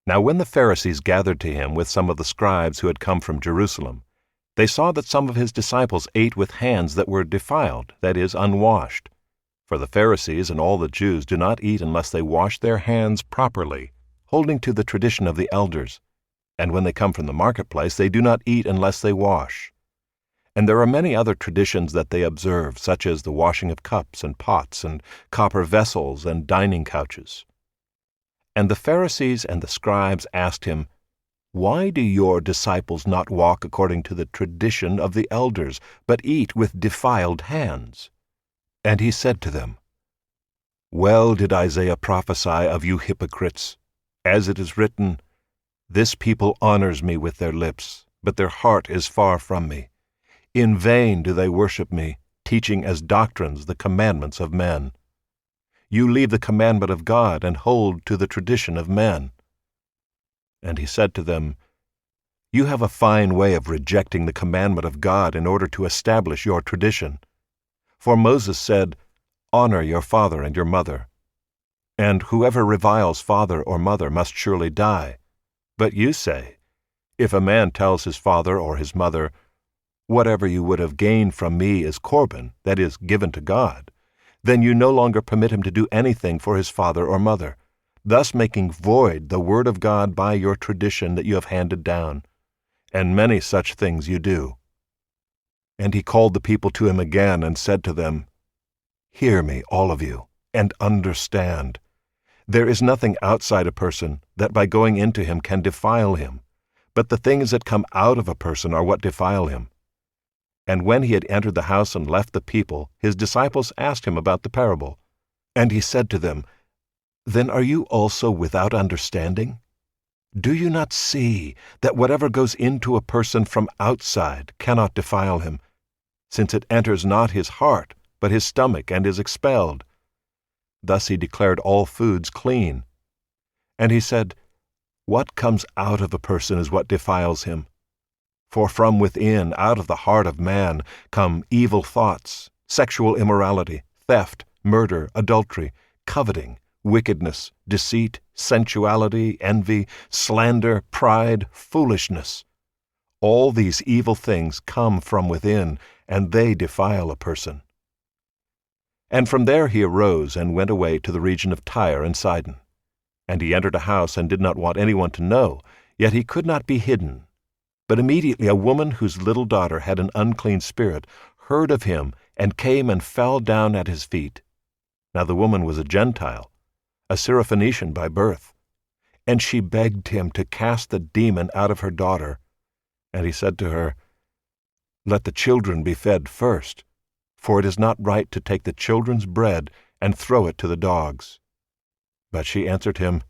Now when the Pharisees gathered to him with some of the scribes who had come from Jerusalem, they saw that some of his disciples ate with hands that were defiled, that is, unwashed. For the Pharisees and all the Jews do not eat unless they wash their hands properly, holding to the tradition of the elders. And when they come from the marketplace, they do not eat unless they wash. And there are many other traditions that they observe, such as the washing of cups and pots and copper vessels and dining couches. And the Pharisees and the scribes asked him, "Why do your disciples not walk according to the tradition of the elders, but eat with defiled hands?" And he said to them, "Well did Isaiah prophesy of you hypocrites, as it is written, 'This people honors me with their lips, but their heart is far from me. In vain do they worship me, teaching as doctrines the commandments of men. You leave the commandment of God and hold to the tradition of men.'" And he said to them, "You have a fine way of rejecting the commandment of God in order to establish your tradition. For Moses said, 'Honor your father and your mother,' and whoever reviles father or mother must surely die. But you say, 'If a man tells his father or his mother, "Whatever you would have gained from me is Corban," that is, given to God,' then you no longer permit him to do anything for his father or mother, thus making void the word of God by your tradition that you have handed down. And many such things you do." And he called the people to him again and said to them, "Hear me, all of you, and understand. There is nothing outside a person that by going into him can defile him, but the things that come out of a person are what defile him." And when he had entered the house and left the people, his disciples asked him about the parable. And he said to them, "Then are you also without understanding? Do you not see that whatever goes into a person from outside cannot defile him, since it enters not his heart, but his stomach, and is expelled?" Thus he declared all foods clean. And he said, "What comes out of a person is what defiles him. For from within, out of the heart of man, come evil thoughts, sexual immorality, theft, murder, adultery, coveting, wickedness, deceit, sensuality, envy, slander, pride, foolishness. All these evil things come from within, and they defile a person." And from there he arose and went away to the region of Tyre and Sidon. And he entered a house and did not want anyone to know, yet he could not be hidden. But immediately a woman whose little daughter had an unclean spirit heard of him and came and fell down at his feet. Now the woman was a Gentile, a Syrophoenician by birth. And she begged him to cast the demon out of her daughter. And he said to her, "Let the children be fed first, for it is not right to take the children's bread and throw it to the dogs." But she answered him,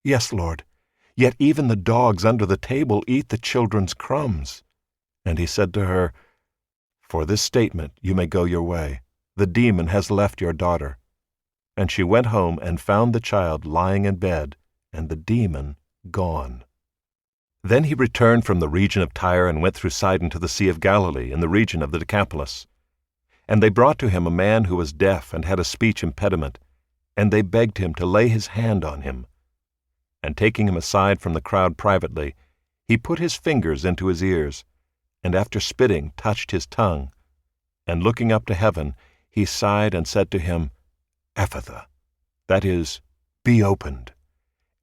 "Yes, Lord, yet even the dogs under the table eat the children's crumbs." And he said to her, "For this statement you may go your way. The demon has left your daughter." And she went home and found the child lying in bed, and the demon gone. Then he returned from the region of Tyre and went through Sidon to the Sea of Galilee in the region of the Decapolis. And they brought to him a man who was deaf and had a speech impediment, and they begged him to lay his hand on him. And taking him aside from the crowd privately, he put his fingers into his ears, and after spitting touched his tongue. And looking up to heaven, he sighed and said to him, "Ephphatha," that is, "Be opened."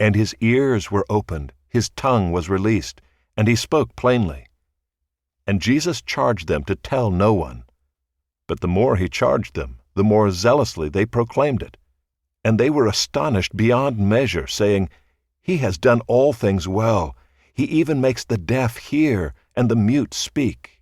And his ears were opened, his tongue was released, and he spoke plainly. And Jesus charged them to tell no one. But the more he charged them, the more zealously they proclaimed it. And they were astonished beyond measure, saying, "He has done all things well. He even makes the deaf hear and the mute speak."